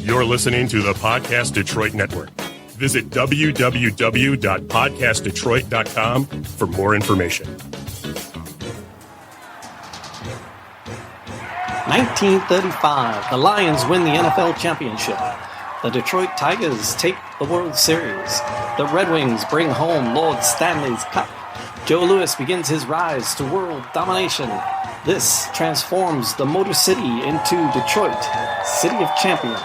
You're listening to the Podcast Detroit Network. Visit www.podcastdetroit.com for more information. 1935, the Lions win the NFL championship. The Detroit Tigers take the World Series. The Red Wings bring home Lord Stanley's Cup. Joe Louis begins his rise to world domination. This transforms the Motor City into Detroit, City of Champions.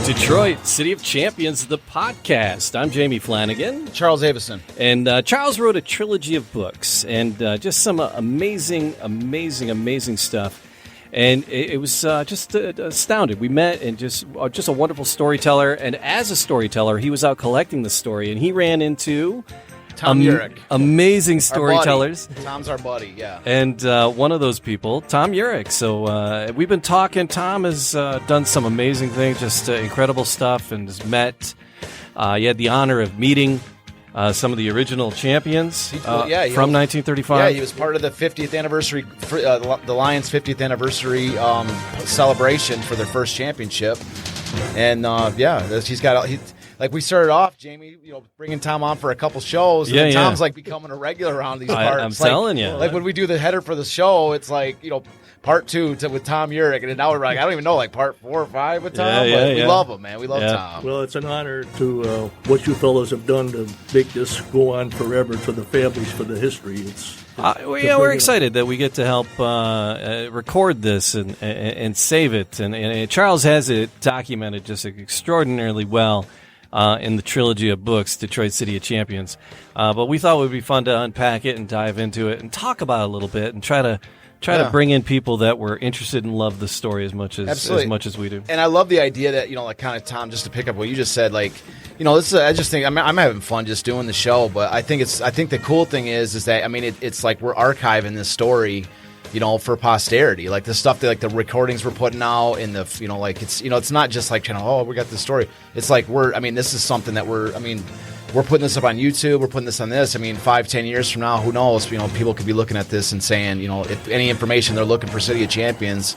Detroit, City of Champions, the podcast. I'm Jamie Flanagan. Charles Avison. And Charles wrote a trilogy of books and just some amazing stuff. And it was just astounded. We met and just a wonderful storyteller. And as a storyteller, he was out collecting the story. And he ran into Tom Eurich. Amazing storytellers. Tom's our buddy, yeah. And one of those people, Tom Eurich. So we've been talking. Tom has done some amazing things, just incredible stuff, and has met. He had the honor of meeting some of the original champions from 1935. Yeah, he was part of the 50th anniversary, the Lions' 50th anniversary celebration for their first championship. And he's got. Like we started off, Jamie, bringing Tom on for a couple shows. And Tom's like becoming a regular around these parts. I'm telling you. Like when we do the header for the show, it's like, part 2 with Tom Eurich. And now we're like, I don't even know, like part 4 or 5 with Tom. We love him, man. We love Tom. Well, it's an honor to what you fellows have done to make this go on forever to the families for the history. We're excited that we get to help record this and save it. And Charles has it documented just extraordinarily well. In the trilogy of books, Detroit City of Champions. But we thought it would be fun to unpack it and dive into it and talk about it a little bit and try to bring in people that were interested and love the story as much as we do. And I love the idea that, like kind of Tom, just to pick up what you just said, like, this is, I just think I'm having fun just doing the show, but I think the cool thing is that, it's like we're archiving this story, for posterity, like the stuff that, like the recordings we're putting out and the, it's not just like, we got this story. It's like this is something that we're putting this up on YouTube. We're putting this on this. 5-10 years from now, who knows? People could be looking at this and saying, if any information they're looking for City of Champions,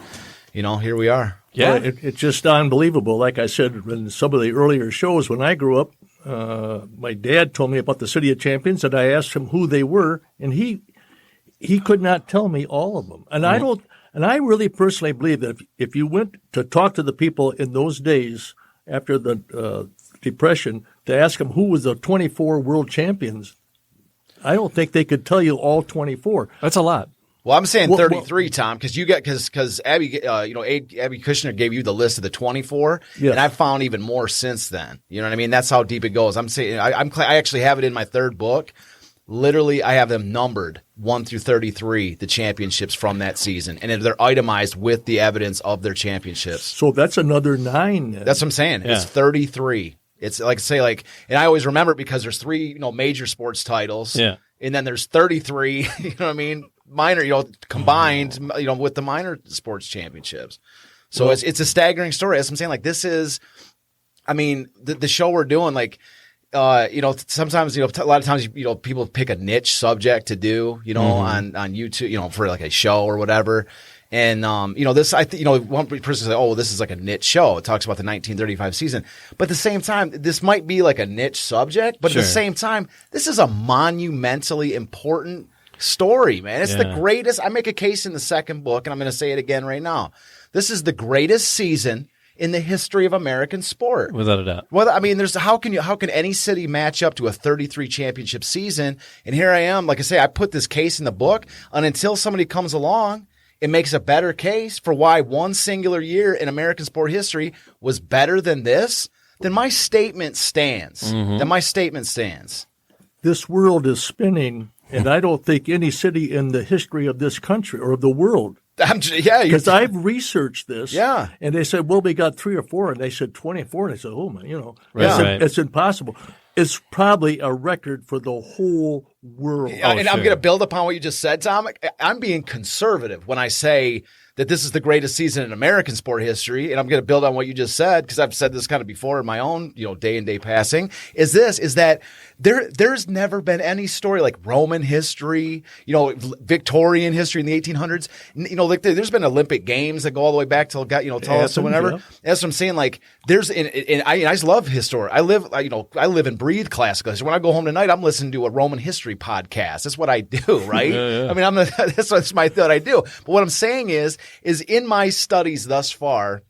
here we are. Yeah. Well, it's just unbelievable. Like I said, in some of the earlier shows when I grew up, my dad told me about the City of Champions, and I asked him who they were, and he could not tell me all of them. And I really personally believe that if you went to talk to the people in those days after the Depression to ask them who was the 24 world champions, I don't think they could tell you all 24. That's a lot. Well, I'm saying 33, Tom, because Abby, Abby Kushner gave you the list of the 24, and I've found even more since then. You know what I mean? That's how deep it goes. I'm saying I actually have it in my third book. Literally, I have them numbered 1 through 33, the championships from that season, and they're itemized with the evidence of their championships. So that's another 9. Then. That's what I'm saying. Yeah. It's 33. It's and I always remember it because there's 3, major sports titles. Yeah. And then there's 33, minor, combined, with the minor sports championships. So it's a staggering story. That's what I'm saying. Like this is, the show we're doing, like, sometimes, a lot of times, people pick a niche subject to do, on YouTube, for like a show or whatever. And, one person say, oh, this is like a niche show. It talks about the 1935 season. But at the same time, this might be like a niche subject, but at the same time, this is a monumentally important story, man. It's the greatest. I make a case in the second book, and I'm going to say it again right now. This is the greatest season in the history of American sport. Without a doubt. Well, how can any city match up to a 33 championship season? And here I am, like I say, I put this case in the book, and until somebody comes along and makes a better case for why one singular year in American sport history was better than this, then my statement stands. This world is spinning, and I don't think any city in the history of this country or of the world. Because I've researched this. Yeah. And they said, well, we got 3 or 4. And they said 24. And I said, oh, man, Right. It's impossible. is probably a record for the whole world. And I'm going to build upon what you just said, Tom. I'm being conservative when I say that this is the greatest season in American sport history, and I'm going to build on what you just said, because I've said this kind of before in my own, day and day passing, is that there's never been any story like Roman history, Victorian history in the 1800s. Like there's been Olympic games that go all the way back till us or whenever. Yeah. That's what I'm saying. Like I just love history. I live and breathe classical history. When I go home tonight, I'm listening to a Roman history podcast. That's what I do, right? Yeah. I mean, that's my thought I do. But what I'm saying is in my studies thus far,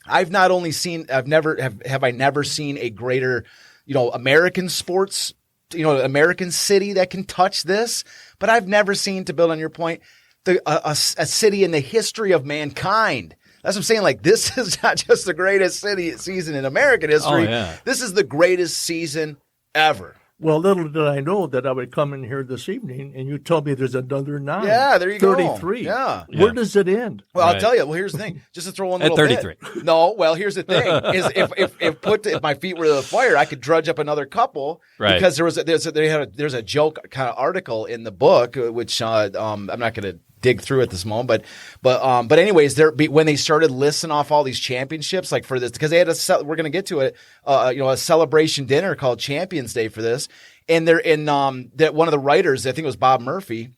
I've never seen a greater, American sports, American city that can touch this. But I've never seen, to build on your point, a city in the history of mankind. That's what I'm saying. Like, this is not just the greatest season in American history. Oh, yeah. This is the greatest season ever. Well, little did I know that I would come in here this evening and you told me there's another 9. Yeah, there you go. 33. Yeah. Where does it end? Well, I'll tell you. Well, here's the thing. Just to throw one little at 33. bit. No, well, here's the thing. Is if my feet were to the fire, I could drudge up another couple. Right. Because there's a joke kind of article in the book, which I'm not going to dig through at this moment, but anyways, when they started listing off all these championships, like for this, because they had we're going to get to it, a celebration dinner called Champions Day for this, and they're in that one of the writers, I think it was Bob Murphy,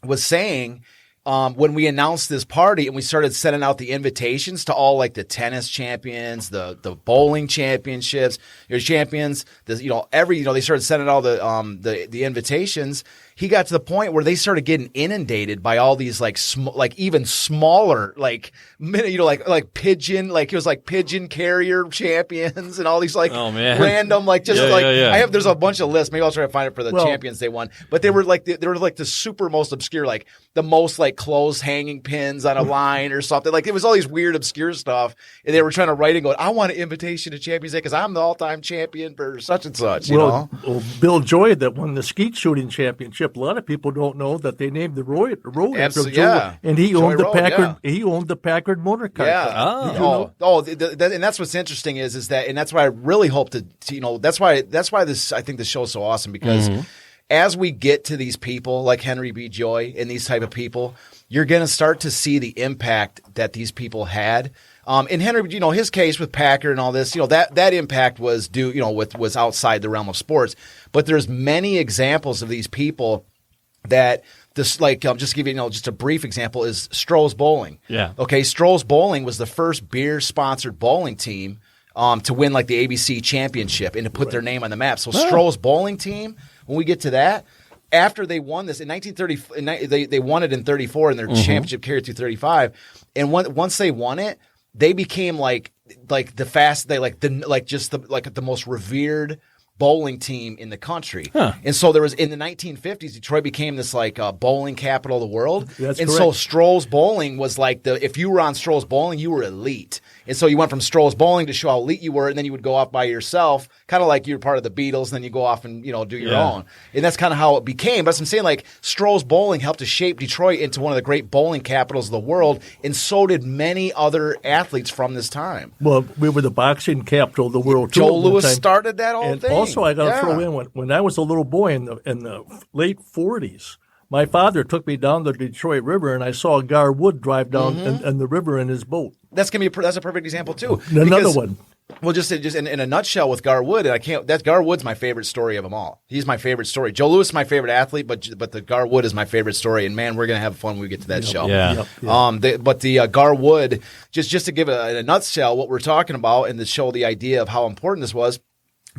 was saying when we announced this party and we started sending out the invitations to all like the tennis champions, the bowling championships, your champions, they started sending all the invitations. He got to the point where they started getting inundated by all these like even smaller like pigeon, like it was like pigeon carrier champions and all these like random there's a bunch of lists. Maybe I'll try to find it for the champions they won, but they were like the super most obscure, like the most like clothes hanging pins on a line or something. Like it was all these weird obscure stuff, and they were trying to write and go, I want an invitation to Champions Day because I'm the all-time champion for such and such. Well, Bill Joy that won the skeet shooting championship. A lot of people don't know that they named the road after Joy, and he owned the Packard. Yeah. He owned the Packard motor car. Yeah. And that's what's interesting is that, and that's why I really hope to that's why this, I think this show is so awesome, because as we get to these people like Henry B. Joy and these type of people, you're going to start to see the impact that these people had. In Henry, his case with Packard and all this, that impact was was outside the realm of sports. But there's many examples of these people that this, like, just give you, just a brief example is Stroh's Bowling. Yeah. Okay. Stroh's Bowling was the first beer sponsored bowling team to win like the ABC championship and to put their name on the map. So Stroh's Bowling team, when we get to that, after they won this in 1930, they won it in 34 and their championship carried through 35. And once they won it, they became like the most revered bowling team in the country. Huh. And so there was, in the 1950s, Detroit became this like bowling capital of the world. That's correct. So Stroh's Bowling was like if you were on Stroh's Bowling, you were elite. And so you went from Stroh's Bowling to show how elite you were, and then you would go off by yourself, kind of like you're part of the Beatles, and then you go off and do your own. And that's kind of how it became. But I'm saying, like, Stroh's Bowling helped to shape Detroit into one of the great bowling capitals of the world, and so did many other athletes from this time. Well, we were the boxing capital of the world too. Joe Louis started that whole thing. Also, I got to throw in when I was a little boy in the late 40s. My father took me down the Detroit River, and I saw Gar Wood drive down in the river in his boat. That's a perfect example too. Another one. Well, just in a nutshell with Gar Wood, and Gar Wood's my favorite story of them all. He's my favorite story. Joe Louis is my favorite athlete, but the Gar Wood is my favorite story. And man, we're gonna have fun when we get to that show. Yeah. But the Gar Wood, just to give a nutshell what we're talking about and to show the idea of how important this was.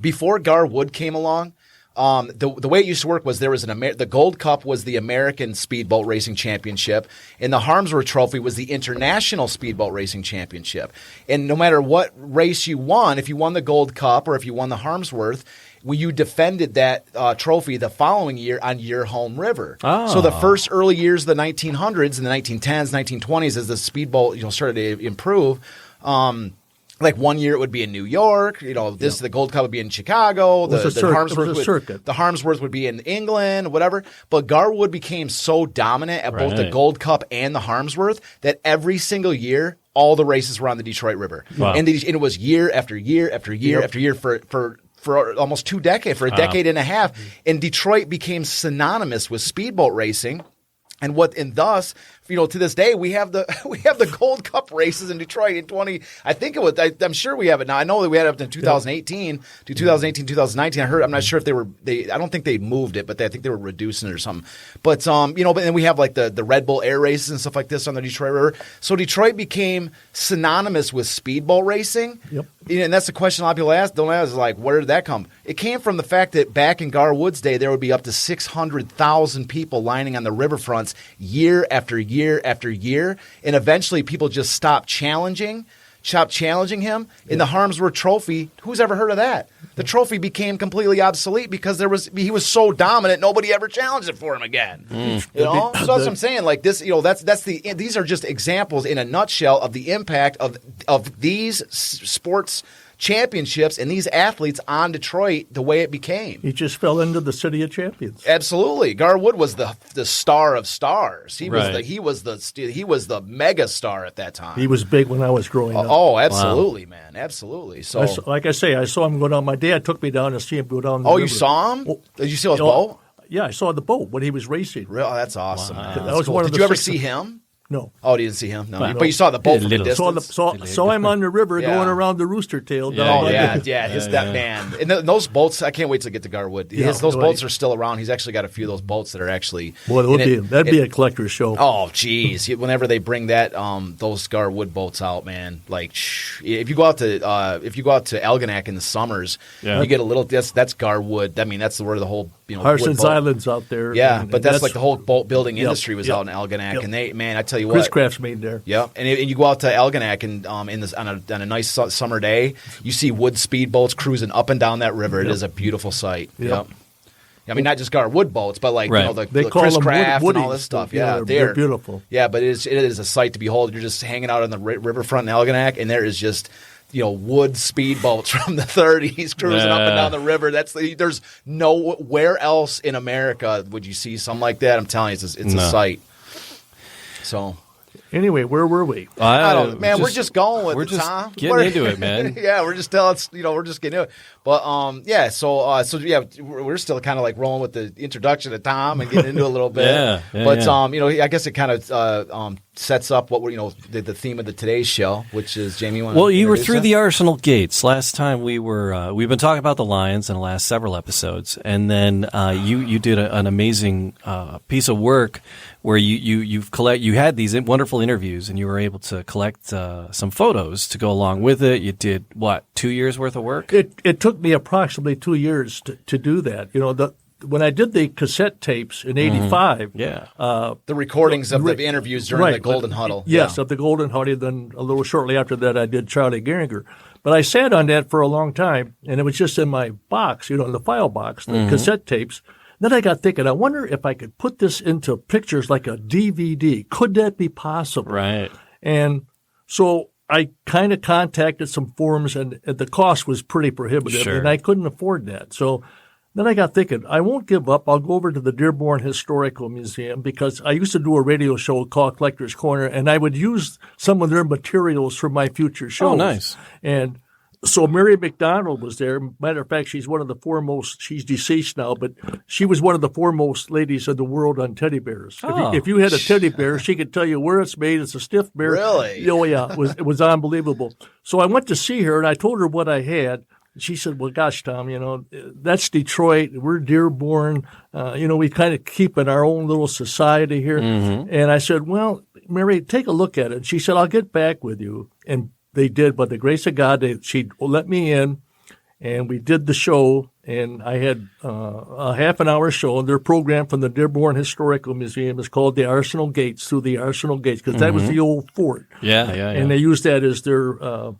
Before Gar Wood came along, the way it used to work was there was the Gold Cup was the American Speedboat Racing Championship, and the Harmsworth Trophy was the International Speedboat Racing Championship. And no matter what race you won, if you won the Gold Cup or if you won the Harmsworth, you defended that trophy the following year on your home river. Oh. So the first early years of the 1900s and the 1910s, 1920s, as the speedboat started to improve. Like 1 year it would be in New York, the Gold Cup would be in Chicago, the Harmsworth would be in England, whatever. But Gar Wood became so dominant at both the Gold Cup and the Harmsworth that every single year all the races were on the Detroit River. Wow. And it was year after year after year after year for for almost 2 decades, for a decade and a half. And Detroit became synonymous with speedboat racing. And thus, to this day, we have the Gold Cup races in Detroit in 20. I think it was. I'm sure we have it now. I know that we had it up in 2018 to 2019. I'm not sure if I don't think they moved it, but I think they were reducing it or something. But but then we have like the Red Bull Air races and stuff like this on the Detroit River. So Detroit became synonymous with speedboat racing. Yep. And that's the question a lot of people don't ask is like, where did that come? It came from the fact that back in Garwood's day, there would be up to 600,000 people lining on the riverfronts year after year after year, and eventually people just stopped challenging him. In the Harmsworth Trophy, who's ever heard of that? The trophy became completely obsolete because he was so dominant, nobody ever challenged it for him again. So that's what I'm saying. Like this, these are just examples in a nutshell of the impact of these sports championships and these athletes on Detroit the way it became. He just fell into the city of champions. Absolutely. Garwood was the star of stars. He was the mega star at that time. He was big when I was growing up. Oh, absolutely, man. Absolutely. So like I say, I saw him go down. My dad took me down to see him go down the river. You saw him? Did you see his boat? Yeah, I saw the boat when he was racing. Really? Oh, that's awesome. Wow. Man. That was cool. one of Did the you ever six- see him? No. Oh, you didn't see him? No. But you saw the boat from a distance? Saw him on the river Yeah. going around the Rooster Tail. Yeah. Oh, down yeah. That man. And those boats, I can't wait to get to Garwood. Those boats are still around. He's actually got a few of those boats that are actually. Boy, that'd be a collector's show. Oh, geez. Whenever they bring those Garwood boats out, man, like if you go out to Algonac in the summers, you get a little. That's Garwood. I mean, that's where the whole Harson's Island's out there. Yeah, but that's like the whole boat building industry was out in Algonac, and I tell you what, Chris Craft's made there. Yeah, and you go out to Algonac and on a nice summer day, you see wood speedboats cruising up and down that river. It is a beautiful sight. Yep. I mean, not just Garwood boats, but like they the call Chris them Craft and all woodies. this stuff. Yeah, they're beautiful. Yeah, but it is a sight to behold. You're just hanging out on the riverfront in Algonac, and there is just wood speedboats from the 30s cruising up and down the river. There's nowhere else in America would you see something like that. I'm telling you, it's a sight. So. Anyway, where were we? I don't know, man. We're just going with it, Tom. Getting into it, man. Yeah, we're just we're just getting into it. But we're still kind of like rolling with the introduction of Tom and getting into it a little bit. I guess it kind of sets up what we're the theme of today's show, which is Jamie. You were through the Arsenal gates last time. We've been talking about the Lions in the last several episodes, and then you did an amazing piece of work where you had these wonderful interviews, and you were able to collect some photos to go along with it. You did 2 years worth of work? It took me approximately 2 years to do that. When I did the cassette tapes in '85, the recordings of the interviews during the Golden Huddle. Yes, of the Golden Huddle. Then a little shortly after that, I did Charlie Gehringer. But I sat on that for a long time, and it was just in my box, in the file box, the cassette tapes. Then I got thinking, I wonder if I could put this into pictures like a DVD. Could that be possible? Right. And so I kind of contacted some firms, and the cost was pretty prohibitive, and I couldn't afford that. So then I got thinking, I won't give up. I'll go over to the Dearborn Historical Museum because I used to do a radio show called Collector's Corner, and I would use some of their materials for my future shows. Oh, nice. And so Mary McDonald was there. Matter of fact, she's one of the foremost. She's deceased now, but she was one of the foremost ladies of the world on teddy bears. Oh. If you had a teddy bear, she could tell you where it's made. It's a stiff bear. Really? Oh, yeah. It was unbelievable. So I went to see her, and I told her what I had. She said, well, gosh, Tom, that's Detroit. We're Dearborn. We kind of keep in our own little society here. Mm-hmm. And I said, well, Mary, take a look at it. She said, I'll get back with you. And they did, by the grace of God, she let me in, and we did the show, and I had a half an hour show, and their program from the Dearborn Historical Museum is called the Arsenal Gates, through the Arsenal Gates, because that was the old fort. Yeah. And they used that as their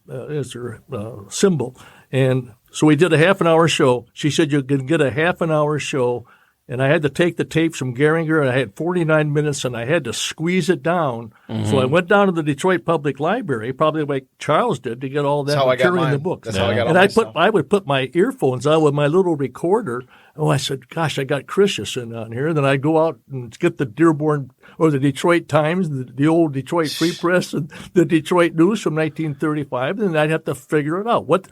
symbol. And so we did a half an hour show. She said, you can get a half an hour show, and I had to take the tapes from Gehringer, and I had 49 minutes, and I had to squeeze it down. So I went down to the Detroit Public Library, probably like Charles did, to get all that material in the books. That's how I got and all I would put my earphones on with my little recorder. Oh, I said, gosh, I got Christensen on here. Then I'd go out and get the Dearborn or the Detroit Times, the old Detroit Free Press, and the Detroit News from 1935. And then I'd have to figure it out. What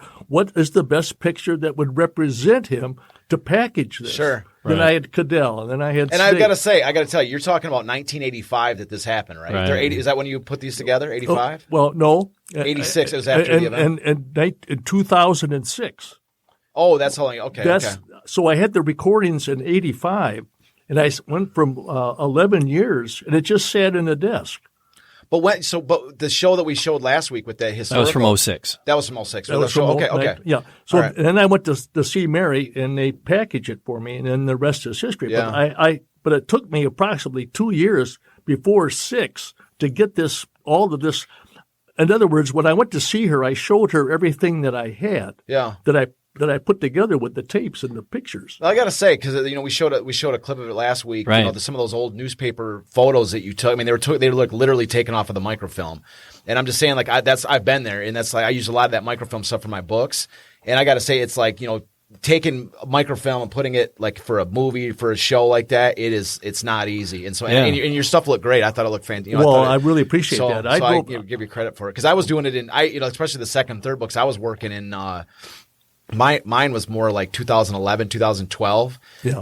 is the best picture that would represent him to package this? Sure. Then I had Cadell, and then I had And I've got to tell you, you're talking about 1985 that this happened, right? Right. Is that when you put these together, 85? Well, no. 86, it was after the event. And in 2006. Oh, that's how long. Okay. So I had the recordings in 85, and I went from 11 years, and it just sat in the desk. But the show that we showed last week with the historical. That was from 06. That was from 06. That was from okay. Yeah. So right. and then I went to see Mary, and they packaged it for me, and then the rest is history. Yeah. But it took me approximately 2 years before 6 to get all of this. In other words, when I went to see her, I showed her everything that I had. Yeah. That I put together with the tapes and the pictures. I got to say, because we showed a clip of it last week. Right. Some of those old newspaper photos that you took. I mean, they were literally taken off of the microfilm. And I'm just saying, like I've been there, and that's like I use a lot of that microfilm stuff for my books. And I got to say, it's like taking microfilm and putting it like for a movie, for a show like that. It's not easy. And so and your stuff looked great. I thought it looked fantastic. I really appreciate that. I give you credit for it because I was doing it especially the second, third books. I was working in. Mine was more like 2011, 2012,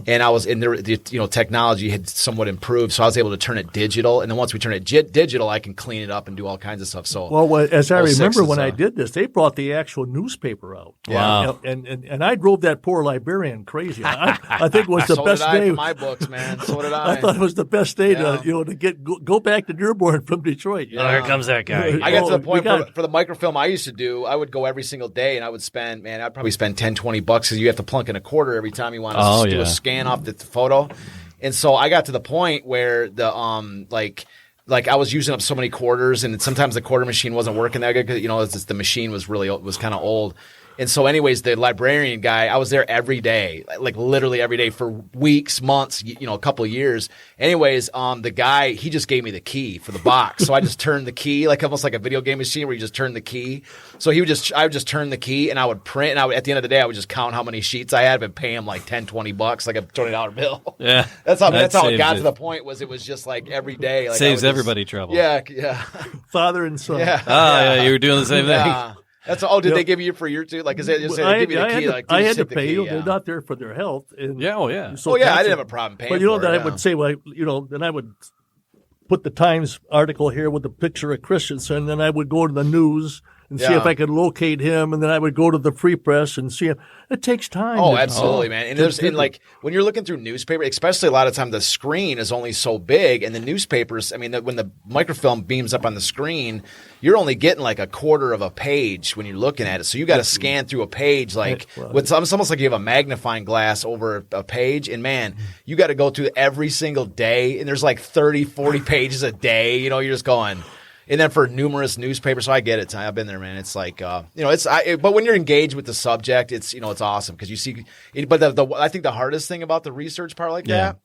and I was in there. Technology had somewhat improved, so I was able to turn it digital. And then once we turn it digital, I can clean it up and do all kinds of stuff. So, as I remember when I did this, they brought the actual newspaper out. Wow! And I drove that poor librarian crazy. I think it was the best day. For my books, man. So did I. I thought it was the best day to go back to Dearborn from Detroit. Oh, here comes that guy. I got to the point for the microfilm I used to do. I would go every single day, and I would spend. I'd probably spend $10-$20 because you have to plunk in a quarter every time you want to do a scan off the photo. And so I got to the point where the like I was using up so many quarters, and sometimes the quarter machine wasn't working that good because the machine was kind of old. And so anyways, the librarian guy, I was there every day, like literally every day for weeks, months, a couple of years. Anyways, the guy, he just gave me the key for the box. So I just turned the key, like almost like a video game machine where you just turn the key. So I would just turn the key and I would print, and at the end of the day, I would just count how many sheets I had and pay him like $10-$20, like a $20 bill. Yeah. That's how it got to the point it was just like every day. Like saves everybody trouble. Yeah. Father and son. Oh, yeah, you were doing the same thing. Did they give you for your two? Like, is it just they give you the key? I had to pay. They're not there for their health. And I didn't have a problem paying. But I would say, then I would put the Times article here with a picture of Christensen, then I would go to the news and see if I could locate him, and then I would go to the Free Press and see him. It takes time. Oh, absolutely, man. And like when you're looking through newspaper, especially a lot of times the screen is only so big, and the newspapers. I mean, when the microfilm beams up on the screen, you're only getting like a quarter of a page when you're looking at it. So you got to scan through a page it's almost like you have a magnifying glass over a page, and man, you got to go through every single day, and there's like 30, 40 pages a day. You're just going. And then for numerous newspapers, so I get it. I've been there, man. It's like, but when you're engaged with the subject, it's awesome because you see. But I think the hardest thing about the research part like that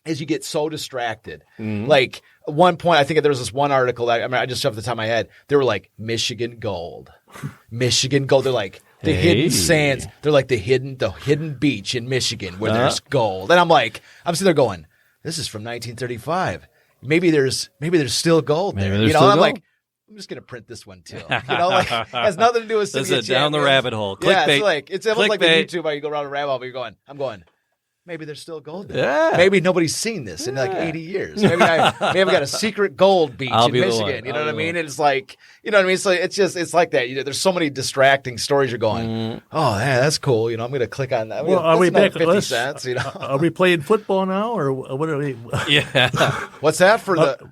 is you get so distracted. Mm-hmm. Like at one point, I think there was this one article that I just shoved at the top of my head. They were like Michigan gold, Michigan gold. They're like the hidden sands. They're like the hidden beach in Michigan where there's gold. And I'm sitting there going, this is from 1935. Maybe there's still gold there. I'm just gonna print this one too. Has nothing to do with This is down the rabbit hole. Clickbait. It's almost like the Clickbait. YouTube where you go around a rabbit hole, but I'm going. Maybe there's still gold there. Yeah. Maybe nobody's seen this in like 80 years. Maybe I've got a secret gold beach in Michigan. You know what I mean? And it's like, you know what I mean? So it's like that. There's so many distracting stories. You're going, oh, yeah, that's cool. I'm going to click on that. Well, are we back? 50 cents. Are we playing football now, or what are we? Yeah. What's that for the?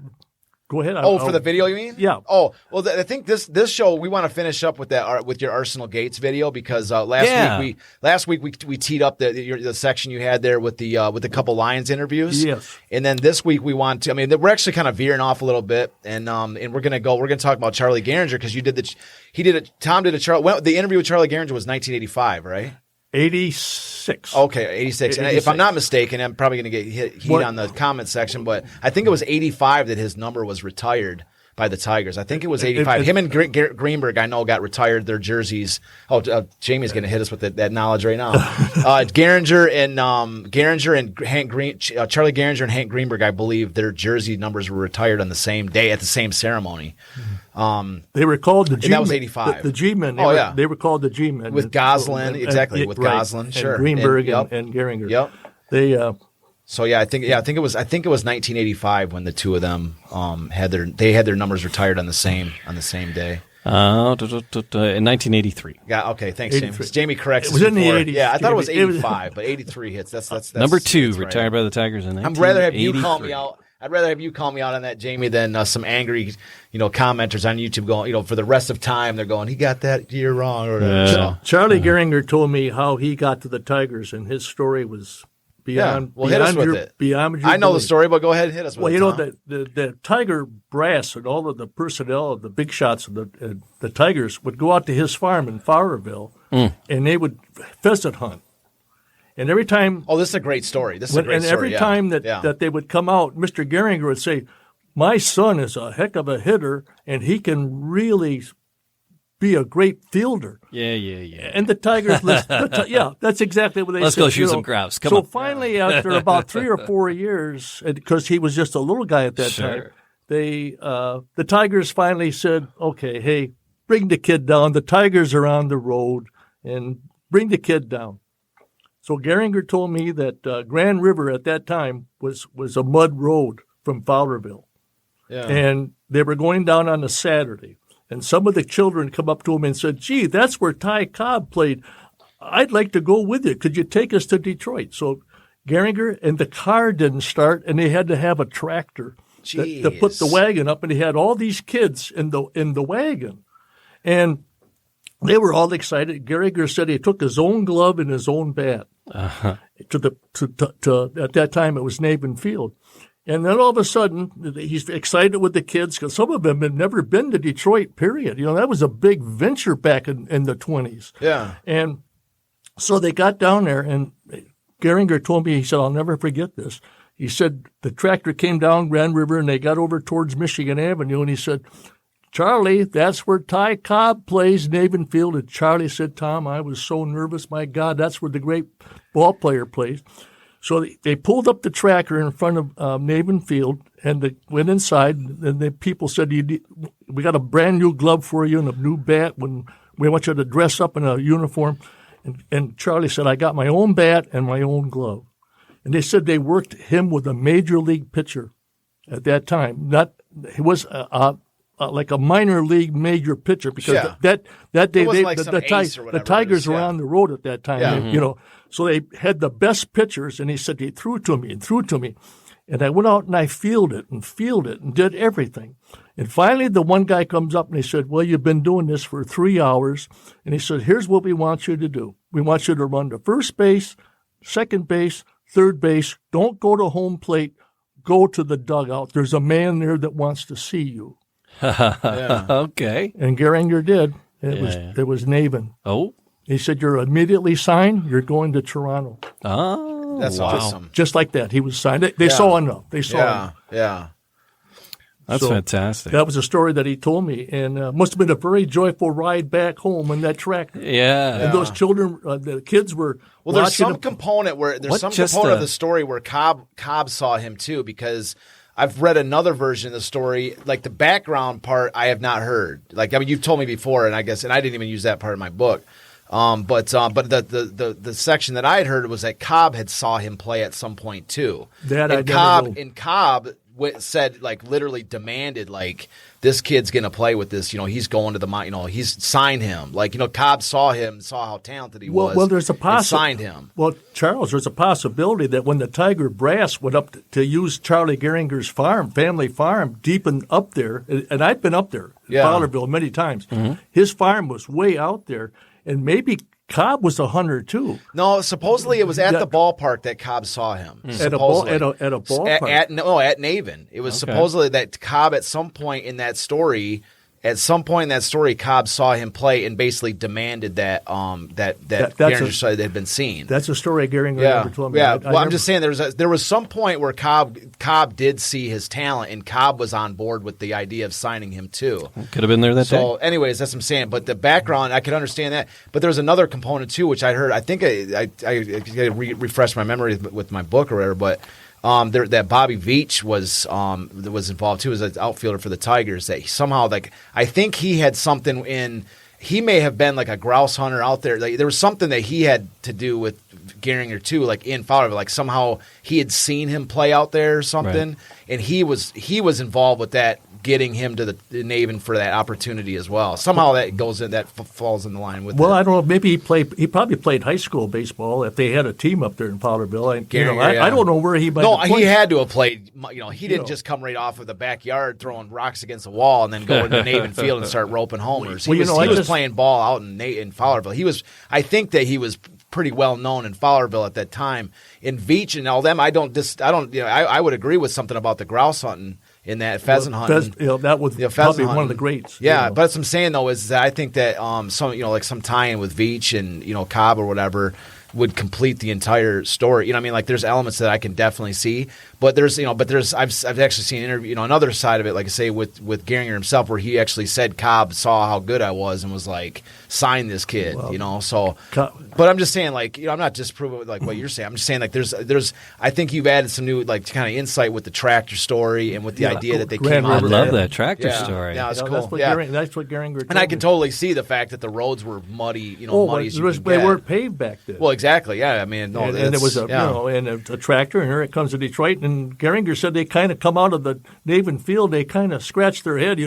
Go ahead. For the video, you mean? Yeah. Oh, well, I think this show we want to finish up with that with your Arsenal Gates video because last week we teed up the section you had there with the couple Lions interviews. Yes. And then this week we want to. I mean, we're actually kind of veering off a little bit, and we're gonna talk about Charlie Gehringer because Tom did the interview with Charlie Gehringer was 1985, right? 86. Okay, 86. And if 86. I'm not mistaken, I'm probably going to get heat on the comment section, but I think it was 85 that his number was retired by the Tigers. I think it was 85. Him and Greenberg, I know, got retired their jerseys. Oh, Jamie's going to hit us with that knowledge right now. Gehringer and Hank Charlie Gehringer and Hank Greenberg, I believe their jersey numbers were retired on the same day at the same ceremony. They were called the G-men. That was 85. The G-men. They were called the G-men. With Goslin, exactly. With Goslin, sure. And Greenberg and Gehringer. Yep. They. So I think it was 1985 when the two of them had their numbers retired on the same day. In 1983. Yeah. Okay. Thanks, Jamie. Jamie corrects. It was in the 80s. Yeah, I thought it was 85, but 83 hits. That's number 2 that's retired right. by the Tigers in 1983. I'd rather have you call me out. I'd rather have you call me out on that, Jamie, than some angry, commenters on YouTube going, for the rest of time they're going, he got that year wrong. Or whatever. Yeah. Charlie Gehringer told me how he got to the Tigers, and his story was beyond. Well, hit us with it. Beyond your I know the belief. story, but go ahead and hit us with it. Well, Tom. the Tiger brass and all of the personnel of the big shots of the Tigers would go out to his farm in Fowlerville, and they would pheasant hunt. And every time, this is a great story. This is a great story. every time that they would come out, Mr. Gehringer would say, "My son is a heck of a hitter, and he can really be a great fielder." Yeah. And the Tigers, that's exactly what they said. Let's go shoot some grouse. Come so on. finally, after about 3 or 4 years, because he was just a little guy at that time, the Tigers finally said, "Okay, hey, bring the kid down. The Tigers are on the road, and bring the kid down." So Gehringer told me that Grand River at that time was a mud road from Fowlerville. Yeah. And they were going down on a Saturday. And some of the children come up to him and said, "Gee, that's where Ty Cobb played. I'd like to go with you. Could you take us to Detroit?" So Gehringer, and the car didn't start, and they had to have a tractor to put the wagon up, and he had all these kids in the wagon. And they were all excited. Gehringer said he took his own glove and his own bat to at that time it was Navin Field. And then all of a sudden, he's excited with the kids because some of them had never been to Detroit, period. That was a big venture back in the 20s. Yeah. And so they got down there, and Gehringer told me, he said, "I'll never forget this." He said the tractor came down Grand River, and they got over towards Michigan Avenue, and he said, "Charlie, that's where Ty Cobb plays, Navin Field." And Charlie said, "Tom, I was so nervous. My God, that's where the great ball player plays." So they pulled up the tractor in front of Navin Field, and they went inside. And the people said, "We got a brand new glove for you and a new bat. When we want you to dress up in a uniform." And Charlie said, "I got my own bat and my own glove." And they said they worked him with a major league pitcher at that time. He was like a minor league major pitcher because that day the Tigers were on the road at that time. Yeah. So they had the best pitchers, and he said he threw to me. And I went out and I fielded and did everything. And finally the one guy comes up and he said, "Well, you've been doing this for 3 hours." And he said, "Here's what we want you to do. We want you to run to first base, second base, third base. Don't go to home plate. Go to the dugout. There's a man there that wants to see you." Okay. And Gehringer did. It was Navin. Oh. He said, "You're immediately signed. You're going to Toronto." Oh, that's awesome. Just like that. He was signed. They saw enough. They saw enough. Yeah. That's fantastic. That was a story that he told me, and must have been a very joyful ride back home in that tractor. Yeah. And those children, the kids were there's some component of the story where Cobb saw him too, because I've read another version of the story, like the background part I have not heard. Like, I mean, you've told me before, and I didn't even use that part in my book. But the section that I had heard was that Cobb had saw him play at some point too. Cobb said, like, literally demanded, like, this kid's gonna play with this. He's going to the he's signed him. Like, Cobb saw him, saw how talented he was. Well, there's a signed him. Well, Charles, there's a possibility that when the Tiger brass went up to use Charlie Gehringer's family farm, deep up there, and I've been up there, Fowlerville, many times. Mm-hmm. His farm was way out there, and maybe Cobb was a hunter too. No, supposedly it was at the ballpark that Cobb saw him. At a ballpark? At Navin. It was supposedly that Cobb at some point in that story At some point in that story, Cobb saw him play and basically demanded that Gehringer said had been seen. That's a story Gehringer never told me. Yeah, I'm just saying there was some point where Cobb did see his talent, and Cobb was on board with the idea of signing him too. Could have been there that day. So, anyways, that's what I'm saying. But the background, I could understand that. But there's another component too, which I heard. I think I refresh my memory with my book or whatever, but. That Bobby Veach was involved too as an outfielder for the Tigers. That somehow, I think he had something in. He may have been like a grouse hunter out there. Like, there was something that he had to do with Gehringer too, like in Fowlerville. Like somehow he had seen him play out there or something, right. And he was involved with that, getting him to the Naven for that opportunity as well. Somehow that goes in, that falls in the line with. Well, I don't know. Maybe he probably played high school baseball if they had a team up there in Fowlerville. I don't know where he might. No, have he had to have played. He didn't just come right off of the backyard throwing rocks against the wall and then go into Naven Field and start roping homers. He was playing ball out in Fowlerville. I think that he was pretty well known in Fowlerville at that time. In Veach and all them, I would agree with something about the grouse hunting. In that pheasant hunting, that was probably one of the greats. Yeah, but what I'm saying though is that I think that some tie-in with Veach and Cobb or whatever would complete the entire story. There's elements that I can definitely see, but I've actually seen an interview, another side of it, like I say with Gehringer himself, where he actually said Cobb saw how good I was and was like, sign this kid, But I'm just saying, I'm not disproving what you're saying. I'm just saying there's I think you've added some new kind of insight with the tractor story and with the idea that they came out. I love that tractor story. Yeah, it's cool. That's what Gehringer. And I can totally see the fact that the roads were muddy. They weren't paved back then. Well, exactly. Yeah, I mean, and it was a tractor, and here it comes to Detroit. And Gehringer said they kind of come out of the Naven Field, they kind of scratch their head,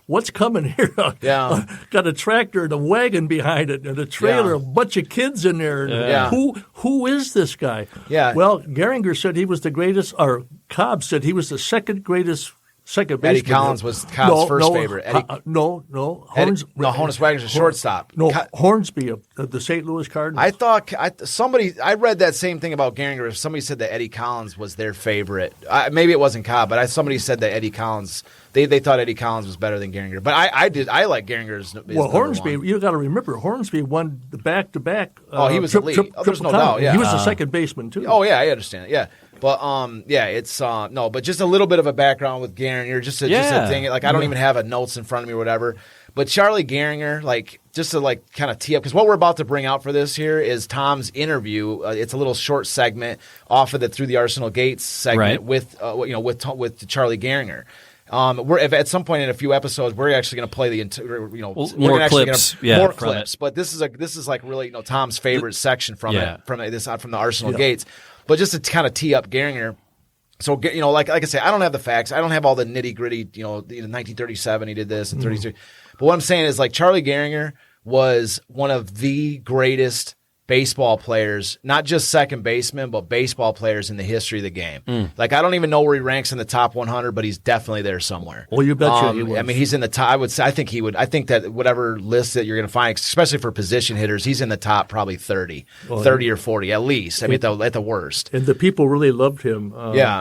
what's coming here? Yeah, got a tractor and a wagon behind it, and a trailer, a bunch of kids in there. Who is this guy? Yeah. Well, Gehringer said he was the greatest, or Cobb said he was the second baseman. Eddie Collins was Cobb's first favorite. Honus Wagner's a shortstop. Hornsby of the St. Louis Cardinals. I read that same thing about Gehringer. Somebody said that Eddie Collins was their favorite. Maybe it wasn't Cobb, but somebody said that Eddie Collins. They thought Eddie Collins was better than Gehringer, but I did. I like Gehringer's. Hornsby. You got to remember, Hornsby won the back-to-back. He was elite. There's no doubt. Yeah, he was the second baseman too. Oh yeah, I understand. Yeah. But it's but just a little bit of a background with Gehringer, just a thing. I don't even have notes in front of me or whatever. But Charlie Gehringer, just to kind of tee up, because what we're about to bring out for this here is Tom's interview. It's a little short segment off of the Through the Arsenal Gates segment with Charlie Gehringer. At some point in a few episodes, we're actually going to play the more clips, more clips. But this is really Tom's favorite section from the Arsenal Gates. But just to kind of tee up Gehringer, so like I say, I don't have the facts. I don't have all the nitty gritty. In 1937 he did this, and 33. But what I'm saying is Charlie Gehringer was one of the greatest baseball players, not just second baseman, but baseball players in the history of the game. I don't even know where he ranks in the top 100, but he's definitely there somewhere. Well, you betcha he was. I mean, he's in the top. I think he would. I think that whatever list that you're going to find, especially for position hitters, he's in the top probably 30 or 40 at least. I mean, at the worst. And the people really loved him.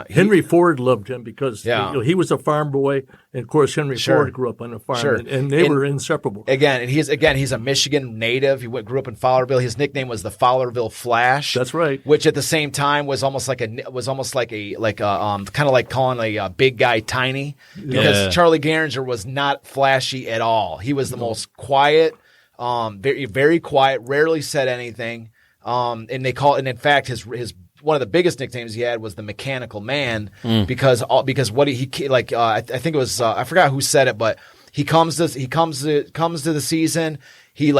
Henry Ford loved him because he was a farm boy, and of course Henry Ford grew up on a farm, and they were inseparable. And he's a Michigan native. He grew up in Fowlerville. His nickname was the Fowlerville Flash. That's right. Which at the same time was almost like kind of like calling a big guy tiny, because Charlie Gehringer was not flashy at all. He was the most quiet, very very quiet, rarely said anything. And in fact his one of the biggest nicknames he had was the Mechanical Man, because what I think it was I forgot who said it, but he comes to the season, he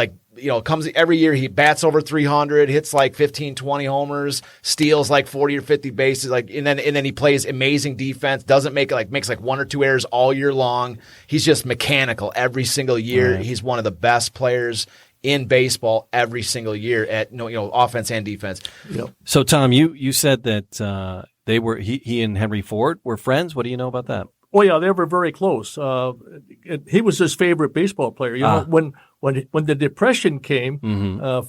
comes every year, he bats over 300, hits 15, 20 homers, steals 40 or 50 bases, and then he plays amazing defense, makes one or two errors all year long. He's just mechanical every single year. Right. He's one of the best players in baseball every single year at offense and defense. Yep. So Tom, you said that he and Henry Ford were friends. What do you know about that? Oh yeah, they were very close. He was his favorite baseball player. When the Depression came,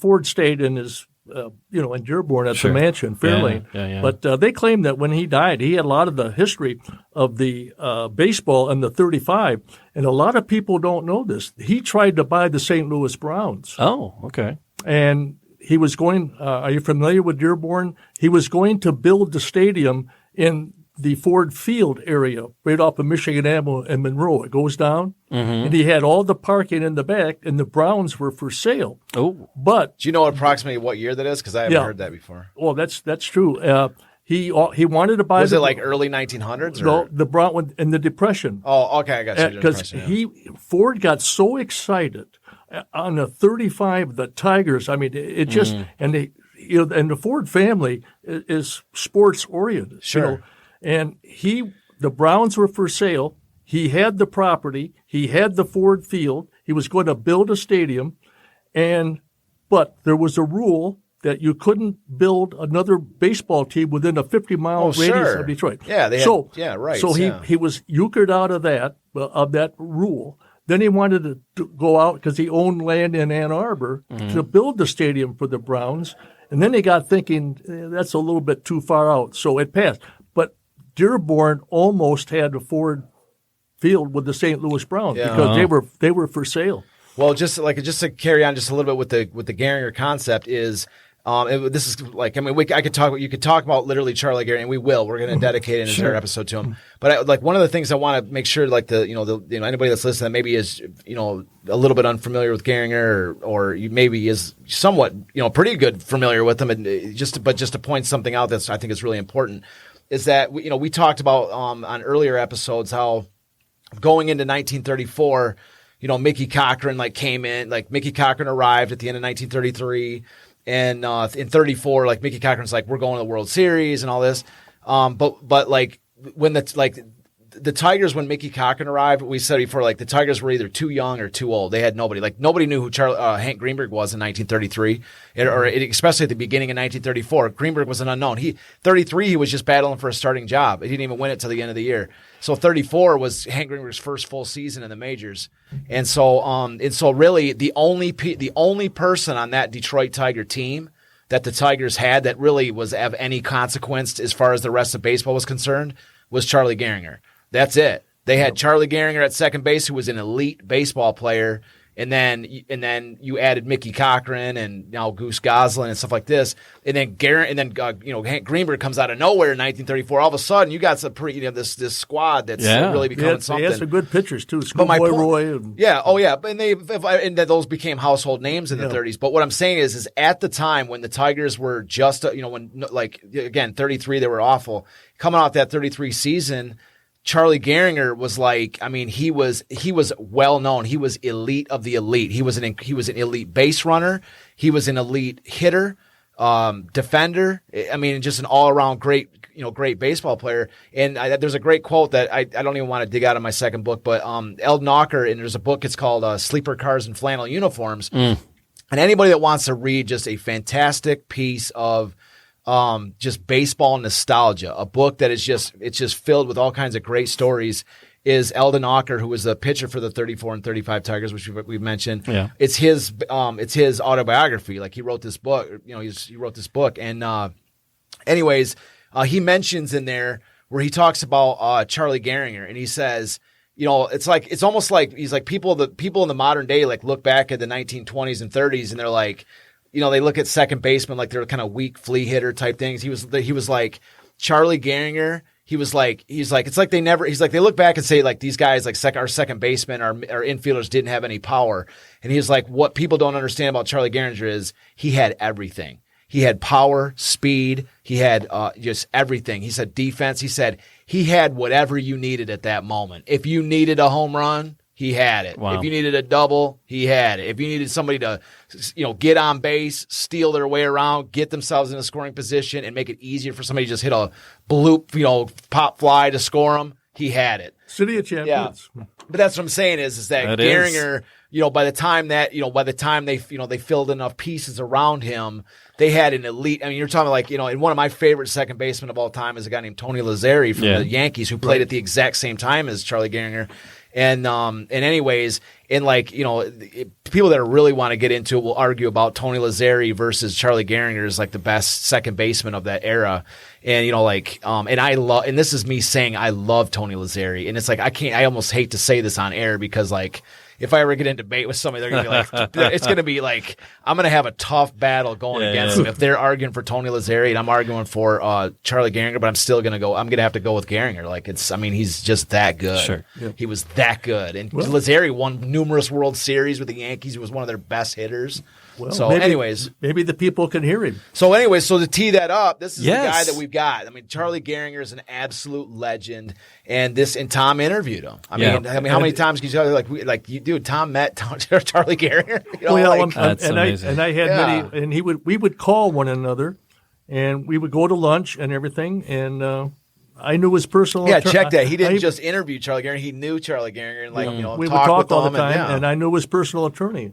Ford stayed in his in Dearborn at Sure. the mansion, Fairlane. Yeah. But they claim that when he died, he had a lot of the history of the baseball and the 35, and a lot of people don't know this. He tried to buy the St. Louis Browns. Oh, okay. And he was going, are you familiar with Dearborn? He was going to build the stadium in the Ford Field area, right off of Michigan Avenue and Monroe. It goes down, and he had all the parking in the back, and the Browns were for sale. Oh, But Do you know approximately what year that is? Because I haven't heard that before. well, that's true. He wanted to buy. Was it like early 1900s? Or? No, the Brown in the Depression. Oh, okay, I got you. Because Ford got so excited on the 35, the Tigers. I mean, it just and they, and the Ford family is sports oriented. Sure. And the Browns were for sale. He had the property. He had the Ford Field. He was going to build a stadium, but there was a rule that you couldn't build another baseball team within a 50-mile radius of Detroit. Yeah, they had, right. So he was euchred out of that rule. Then he wanted to go out because he owned land in Ann Arbor to build the stadium for the Browns. And then they got thinking, that's a little bit too far out. So it passed. But Dearborn almost had a Ford Field with the St. Louis Browns because they were for sale. Well, just to carry on just a little bit with the Gehringer concept is this is like, I mean, you could talk about literally Charlie Gehringer, and we will. We're going to dedicate an entire episode to him. But one of the things I want to make sure, like anybody that's listening that maybe is a little bit unfamiliar with Gehringer, or you maybe is somewhat pretty good familiar with him, and just to point something out that I think is really important is that we talked about on earlier episodes how going into 1934, Mickey Cochran came in, Mickey Cochran arrived at the end of 1933. And in 34, Mickey Cochran's we're going to the World Series and all this. But when the Tigers, when Mickey Cochran arrived, we said before, the Tigers were either too young or too old. They had nobody. Nobody knew who Hank Greenberg was in 1933, especially at the beginning of 1934. Greenberg was an unknown. 33, he was just battling for a starting job. He didn't even win it till the end of the year. So 34 was Hank Greenberg's first full season in the majors. And so really the only person on that Detroit Tiger team that the Tigers had that really was of any consequence as far as the rest of baseball was concerned was Charlie Gehringer. That's it. They had Charlie Gehringer at second base, who was an elite baseball player, and then you added Mickey Cochran and now Goose Goslin and stuff like this, and then Hank Greenberg comes out of nowhere in 1934. All of a sudden, you got some this squad that's really becoming something. They had some good pitchers too, Schoolboy Roy. And those became household names in the 30s. But what I'm saying is at the time when the Tigers were just again 33, they were awful. Coming out that 33 season, Charlie Gehringer was he was well known. He was elite of the elite. He was an elite base runner. He was an elite hitter, defender. I mean, just an all around great baseball player. And there's a great quote that I don't even want to dig out of my second book, but Eld Knocker, and there's a book. It's called Sleeper Cars and Flannel Uniforms. And anybody that wants to read just a fantastic piece of just baseball nostalgia, a book that is just filled with all kinds of great stories, is Eldon Knocker, who was the pitcher for the 34 and 35 Tigers, which we've mentioned. Yeah. It's his autobiography. He wrote this book, he wrote this book. And, anyways, he mentions in there where he talks about, Charlie Gehringer, and he says, it's almost like he's people in the modern day, look back at the 1920s and 30s and they're like, they look at second baseman like they're kind of weak flea hitter type things. He was like Charlie Gehringer. He's like they look back and say these guys our second baseman, our infielders didn't have any power. And he was like, what people don't understand about Charlie Gehringer is he had everything. He had power, speed. He had just everything. He said defense. He said he had whatever you needed at that moment. If you needed a home run, he had it. Wow. If you needed a double, he had it. If you needed somebody to, get on base, steal their way around, get themselves in a scoring position, and make it easier for somebody to just hit a bloop, pop fly to score them, he had it. City of Champions. Yeah. But that's what I'm saying is that Gehringer, by the time they filled enough pieces around him, they had an elite. I mean, you're talking and one of my favorite second basemen of all time is a guy named Tony Lazzeri from the Yankees, who played at the exact same time as Charlie Gehringer. And anyways, and like, people that really want to get into it will argue about Tony Lazzeri versus Charlie Gehringer is like the best second baseman of that era. And, and this is me saying I love Tony Lazzeri. And it's like, I almost hate to say this on air because like, if I ever get in debate with somebody, they're going to be like, it's going to be like, I'm going to have a tough battle going against them. If they're arguing for Tony Lazzeri and I'm arguing for Charlie Gehringer, but I'm going to have to go with Gehringer. Like he's just that good. Sure. Yeah. He was that good. And Lazzeri won numerous World Series with the Yankees. He was one of their best hitters. Well, so maybe the people can hear him. So to tee that up, this is the guy that we've got. I mean, Charlie Gehringer is an absolute legend, and Tom interviewed him. I mean, how many times can you tell? Dude, Tom met Charlie Gehringer. That's amazing. I had many, and we would call one another, and we would go to lunch and everything, and I knew his personal. Yeah, check that. He didn't just interview Charlie Gehringer; he knew Charlie Gehringer, and we would talk talk with all him the time, and I knew his personal attorney.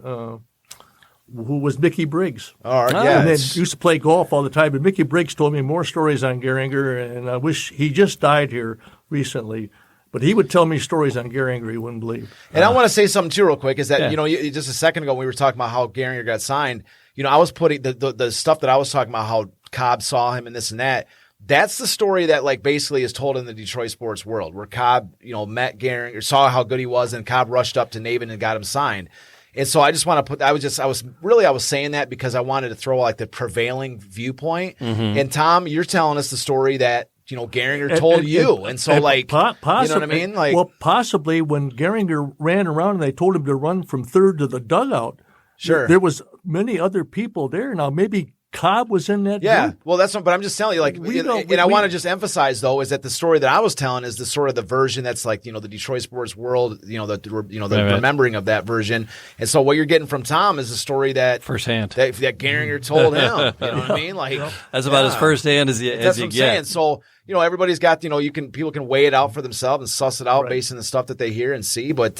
Who was Mickey Briggs. All right, and then used to play golf all the time. But Mickey Briggs told me more stories on Gehringer, and I wish he just died here recently. But he would tell me stories on Gehringer you wouldn't believe. And I want to say something too real quick is that, just a second ago when we were talking about how Gehringer got signed, I was putting the stuff that I was talking about, how Cobb saw him and this and that. That's the story that like basically is told in the Detroit sports world, where Cobb, met Gehringer, saw how good he was, and Cobb rushed up to Navin and got him signed. And so I just want to I was saying that because I wanted to throw like the prevailing viewpoint. Mm-hmm. And Tom, you're telling us the story that, Gehringer told you. And so like, you know what I mean? Like, well, possibly when Gehringer ran around and they told him to run from third to the dugout. Sure. There was many other people there. Now maybe Cobb was in that group. Well, that's what, but I'm just telling you, like, I want to just emphasize though, is that the story that I was telling is the sort of the version that's like, the Detroit sports world, the remembering of that version. And so what you're getting from Tom is a story that firsthand that Gehringer told him. You know what I mean? Like, that's about as firsthand as you that's what I'm get. saying. So, everybody's got, people can weigh it out for themselves and suss it out based on the stuff that they hear and see. But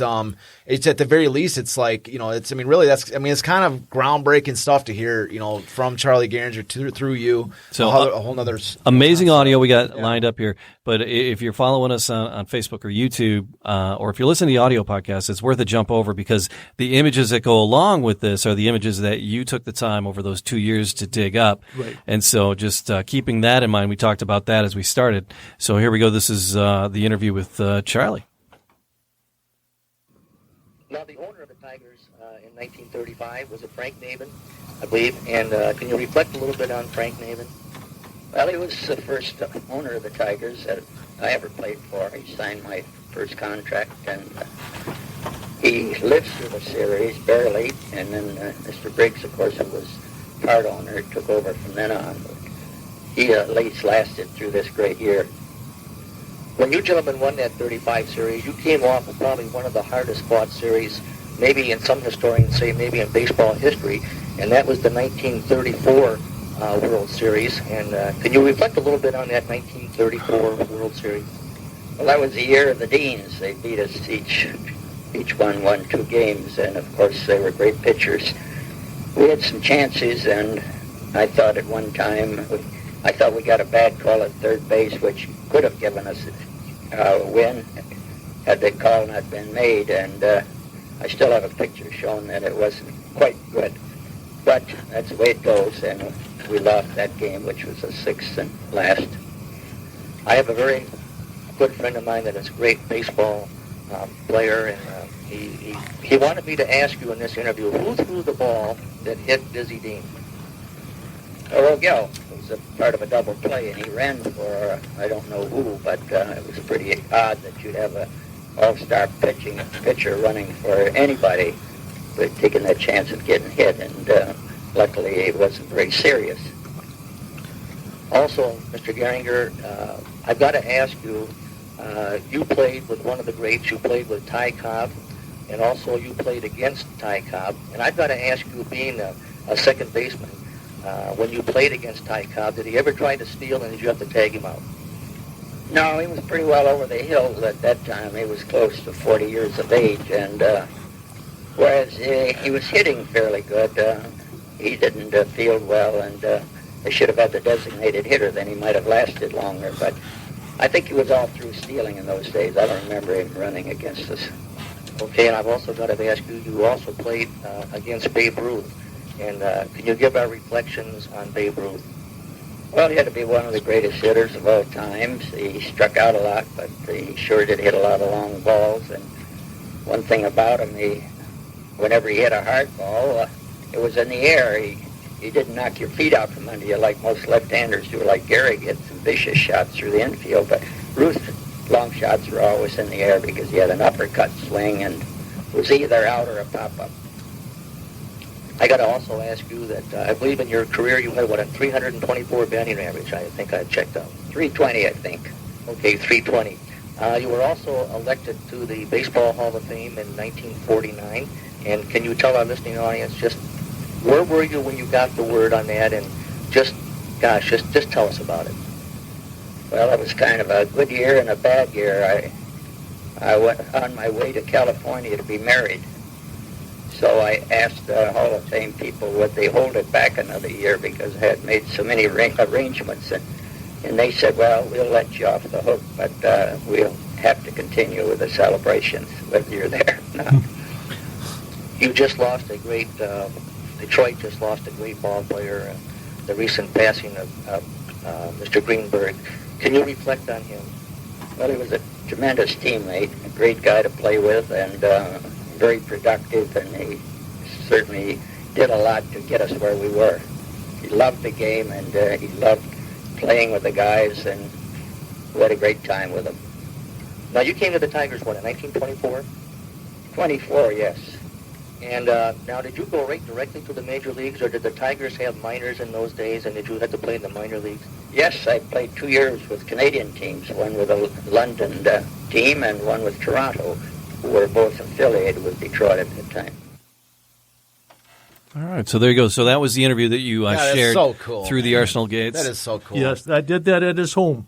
it's at the very least, it's like, it's kind of groundbreaking stuff to hear, from Charlie Gehringer through you. So a whole nother amazing audio we got lined up here. But if you're following us on Facebook or YouTube, or if you're listening to the audio podcast, it's worth a jump over because the images that go along with this are the images that you took the time over those 2 years to dig up. Right. And so just keeping that in mind, we talked about that as we started. So here we go. This is the interview with Charlie. Now, the owner of the Tigers in 1935 was Frank Navin, I believe. And can you reflect a little bit on Frank Navin? Well, he was the first owner of the Tigers that I ever played for. He signed my first contract, and he lived through the series barely. And then Mr. Briggs, of course, who was part owner, took over from then on. He at least lasted through this great year. When you gentlemen won that 35 series, you came off of probably one of the hardest fought series, maybe in some historians say maybe in baseball history, and that was the 1934 World Series. And can you reflect a little bit on that 1934 World Series? Well, that was the year of the Deans. They beat us each one won 2 games, and of course they were great pitchers. We had some chances, and I thought at one time, I thought we got a bad call at third base, which could have given us a win had the call not been made. And I still have a picture showing that it wasn't quite good. But that's the way it goes, and we lost that game, which was the 6th and last. I have a very good friend of mine that is a great baseball player, and he wanted me to ask you in this interview, who threw the ball that hit Dizzy Dean? Rogel was a part of a double play, and he ran for I don't know who, but it was pretty odd that you'd have an all-star pitcher running for anybody, but taking that chance of getting hit, and luckily it wasn't very serious. Also, Mr. Gehringer, I've got to ask you, you played with one of the greats, you played with Ty Cobb, and also you played against Ty Cobb, and I've got to ask you, being a second baseman, when you played against Ty Cobb, did he ever try to steal, and did you have to tag him out? No, he was pretty well over the hill at that time. He was close to 40 years of age, and whereas he was hitting fairly good, he didn't field well, and they should have had the designated hitter, then he might have lasted longer, but I think he was all through stealing in those days. I don't remember him running against us Okay, and I've also got to ask you, you also played against Babe Ruth. And can you give our reflections on Babe Ruth? Well, he had to be one of the greatest hitters of all times. He struck out a lot, but he sure did hit a lot of long balls. And one thing about him, whenever he hit a hard ball, it was in the air. He didn't knock your feet out from under you like most left-handers do, like Gehrig hit some vicious shots through the infield. But Ruth's long shots were always in the air because he had an uppercut swing and was either out or a pop-up. I got to also ask you that I believe in your career you had, a 324 batting average. I think I checked out. 320, I think. Okay, 320. You were also elected to the Baseball Hall of Fame in 1949. And can you tell our listening audience just where were you when you got the word on that? And just tell us about it. Well, it was kind of a good year and a bad year. I went on my way to California to be married. So I asked the Hall of Fame people would they hold it back another year because I had made so many arrangements. And they said, well, we'll let you off the hook, but we'll have to continue with the celebrations whether you're there or not. You just lost a great, Detroit just lost a great ball player, the recent passing of Mr. Greenberg. Can you reflect on him? Well, he was a tremendous teammate, a great guy to play with, and very productive, and he certainly did a lot to get us where we were. He loved the game, and he loved playing with the guys, and we had a great time with him. Now, you came to the Tigers, what, in 1924? 24, yes. And now, did you go right directly to the major leagues, or did the Tigers have minors in those days, and did you have to play in the minor leagues? Yes, I played 2 years with Canadian teams, one with a London team and one with Toronto, who were both affiliated with Detroit at the time. All right, so there you go. So that was the interview that you shared so cool, through the Arsenal gates. That is so cool. Yes, I did that at his home.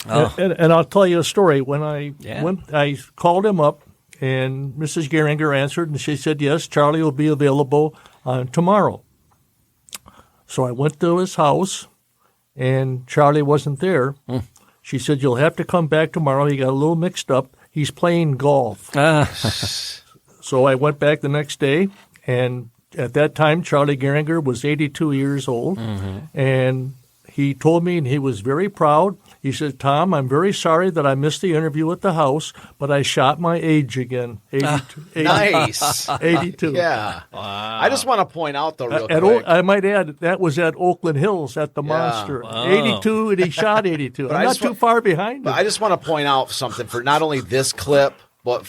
Oh. And I'll tell you a story. When I called him up, and Mrs. Gehringer answered, and she said, yes, Charlie will be available tomorrow. So I went to his house, and Charlie wasn't there. She said, you'll have to come back tomorrow. He got a little mixed up. He's playing golf. So I went back the next day, and at that time, Charlie Gehringer was 82 years old, and he told me, and he was very proud. He said, Tom, I'm very sorry that I missed the interview at the house, but I shot my age again. 82. Nice. 82. Yeah. Wow. I just want to point out, though, real quick. I might add, that was at Oakland Hills at the Monster. Wow. 82, and he shot 82. I'm not too far behind him. But I just want to point out something for not only this clip, but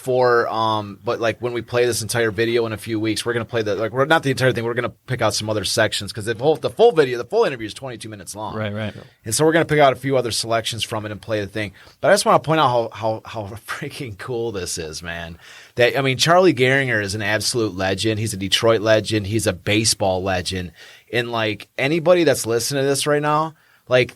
but like when we play this entire video in a few weeks, we're going to play we're not the entire thing. We're going to pick out some other sections because the full interview is 22 minutes long. Right. And so we're going to pick out a few other selections from it and play the thing. But I just want to point out how freaking cool this is, man. Charlie Gehringer is an absolute legend. He's a Detroit legend. He's a baseball legend. And like anybody that's listening to this right now, like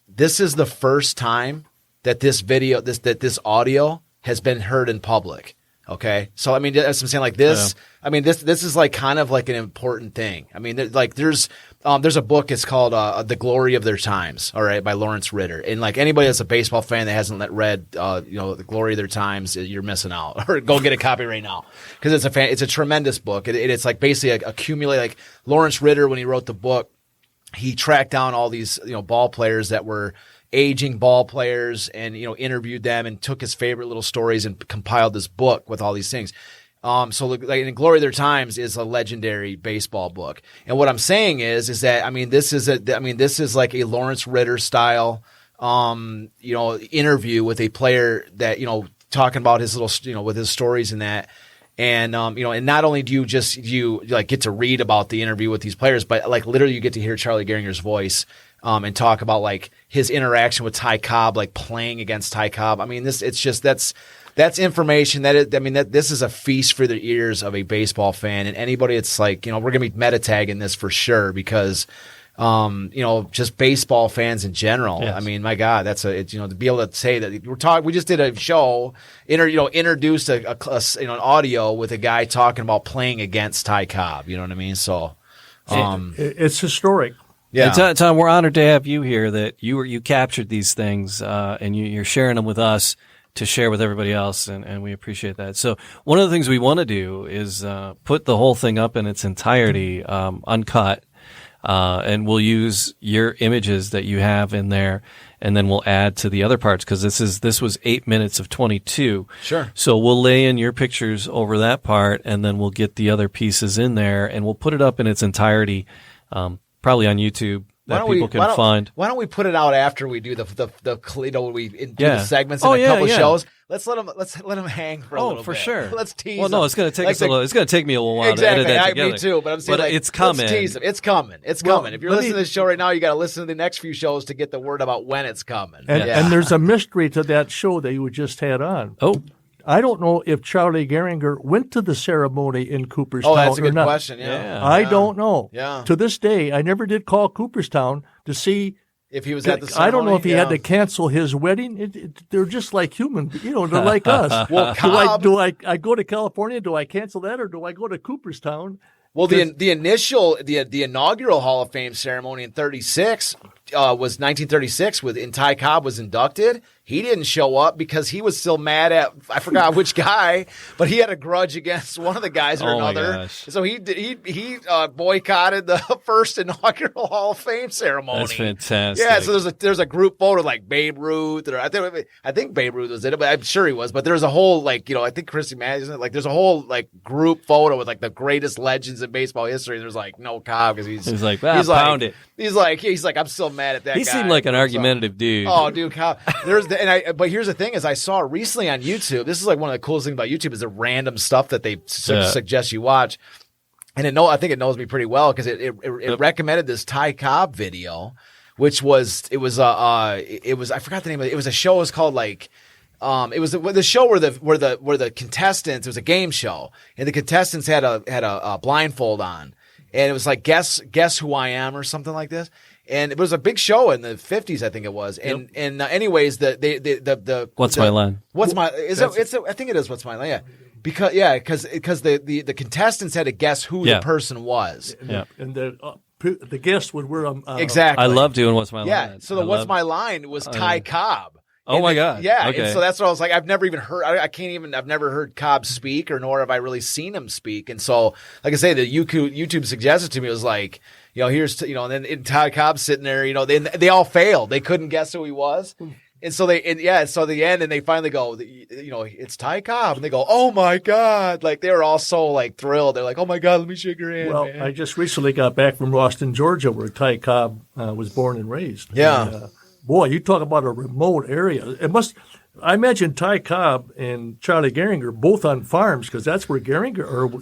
this is the first time that this audio has been heard in public. Okay. So, that's what I'm saying. Like this, yeah. This is like kind of like an important thing. There's a book, it's called, The Glory of Their Times. All right. By Lawrence Ritter. And like anybody that's a baseball fan that hasn't read, The Glory of Their Times, you're missing out, or go get a copy right now. Cause it's a tremendous book. It's like basically accumulate, like Lawrence Ritter, when he wrote the book, he tracked down all these, ball players that were aging ball players and, interviewed them and took his favorite little stories and compiled this book with all these things. So like in Glory of Their Times is a legendary baseball book. And what I'm saying is that, this is like a Lawrence Ritter style, interview with a player that, talking about his little, with his stories and that. And, and not only do you get to read about the interview with these players, but like literally you get to hear Charlie Gehringer's voice, and talk about like his interaction with Ty Cobb, like playing against Ty Cobb. That's information this is a feast for the ears of a baseball fan, and anybody that's like, we're going to be meta tagging this for sure because, just baseball fans in general. Yes. My God, to be able to say that we just did a show, introduced an audio with a guy talking about playing against Ty Cobb. You know what I mean? So, it's historic. Yeah, and Tom, we're honored to have you here. That you captured these things, and you're sharing them with us. to share with everybody else, and we appreciate that. So one of the things we want to do is put the whole thing up in its entirety, uncut, and we'll use your images that you have in there, and then we'll add to the other parts, because this was 8 minutes of 22. Sure. So we'll lay in your pictures over that part, and then we'll get the other pieces in there, and we'll put it up in its entirety, probably on YouTube. That people can find. Why don't we put it out after we do we do the segments in a couple shows? Let's let them hang for a little bit. For sure. Let's tease. Well, no, them. it's going to take us a little. It's going to take me a little while to edit that together. Me too. But I'm saying, it's coming. Let's tease them. It's coming. It's coming. If you're listening to this show right now, you got to listen to the next few shows to get the word about when it's coming. And there's a mystery to that show that you just had on. Oh. I don't know if Charlie Gehringer went to the ceremony in Cooperstown or not. Oh, that's a good question. Yeah. I don't know. Yeah. To this day, I never did call Cooperstown to see if he was at the ceremony. I don't know if he had to cancel his wedding. They're just like human, they're like us. Well, do I go to California? Do I cancel that, or do I go to Cooperstown? Well, the inaugural Hall of Fame ceremony in 36 was 1936 when Ty Cobb was inducted. He didn't show up because he was still mad at, I forgot which guy, but he had a grudge against one of the guys or another. Gosh. So he boycotted the first inaugural Hall of Fame ceremony. That's fantastic. Yeah, so there's a group photo like Babe Ruth, or I think Babe Ruth was in it, but I'm sure he was. But there's a whole I think Christy Madison, there's a whole group photo with the greatest legends in baseball history. And there's no Cobb because he's like, pound it. He's like, I'm still mad at that guy. He seemed like an argumentative dude. Oh, dude, Cobb. But here's the thing: is I saw recently on YouTube. This is one of the coolest things about YouTube is the random stuff that they suggest you watch. And I think it knows me pretty well because it recommended this Ty Cobb video, which was I forgot the name of it. It was a show. It was called it was the show where the contestants. It was a game show, and the contestants had a blindfold on, and it was guess who I am or something like this. And it was a big show in the 50s, I think it was. And anyways, the What's My Line? What's my I think it is What's My Line. Yeah. Because the contestants had to guess who the person was. And the guest would wear exactly. I love doing What's My Line. Yeah. So What's My Line was Ty Cobb. Oh my God! Yeah, okay. And so that's what I was like. I've never even heard. I've never heard Cobb speak, or nor have I really seen him speak. And so, like I say, the YouTube suggested to me was here's and then Ty Cobb sitting there. They all failed. They couldn't guess who he was. And so the end, and they finally go, it's Ty Cobb, and they go, oh my God, they were all so thrilled. They're like, oh my God, let me shake your hand. Well, man. I just recently got back from Boston, Georgia, where Ty Cobb was born and raised. Yeah. And, boy, you talk about a remote area. I imagine Ty Cobb and Charlie Gehringer both on farms, because that's where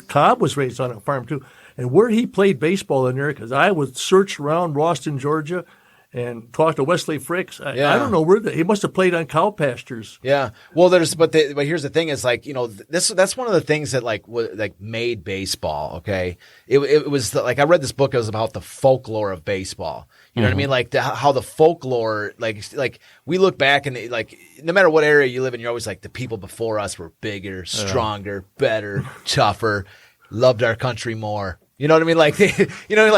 Cobb was raised on a farm too. And where he played baseball in there, because I would search around Boston, Georgia, and talk to Wesley Fricks. I don't know where he must have played on cow pastures. Yeah. Well, but here's the thing is that's one of the things that made baseball. Okay. It was I read this book. It was about the folklore of baseball. You know what I mean? How the folklore, we look back and no matter what area you live in, you're always the people before us were bigger, stronger, better, tougher, loved our country more. You know what I mean?